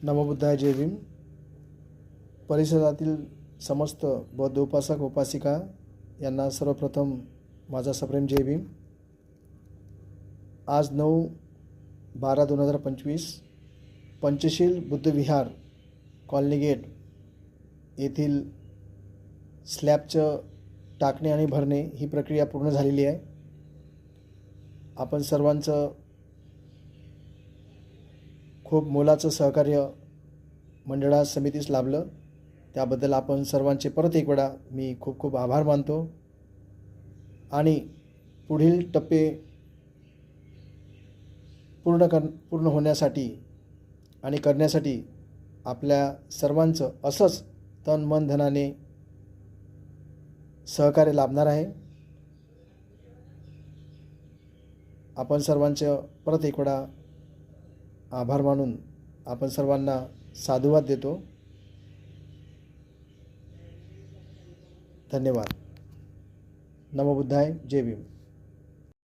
नमो बुद्धाय जय भीम. परिसरातील समस्त बौद्ध उपासक उपासिका यांना सर्वप्रथम माझा सप्रेम जय भीम. आज 9/12/2025 पंचशील बुद्ध विहार कॉलनी गेट येथील स्लॅबचं टाकणे आणि भरणे ही प्रक्रिया पूर्ण झालेली आहे. आपण सर्वांचं खूप मोलाचं सहकार्य मंडळा समितीस लाभलं, त्याबद्दल आपण सर्वांचे परत एक वेळा मी खूप खूप आभार मानतो. आणि पुढील टप्पे पूर्ण होण्यासाठी आणि करण्यासाठी आपल्या सर्वांचं असंच तन मन धनाने सहकार्य लाभणार आहे. आपण सर्वांचं परत एक वेळा आभार मानून आपण सर्वांना साधुवाद देतो. धन्यवाद. नमो बुद्धाय जय भीम.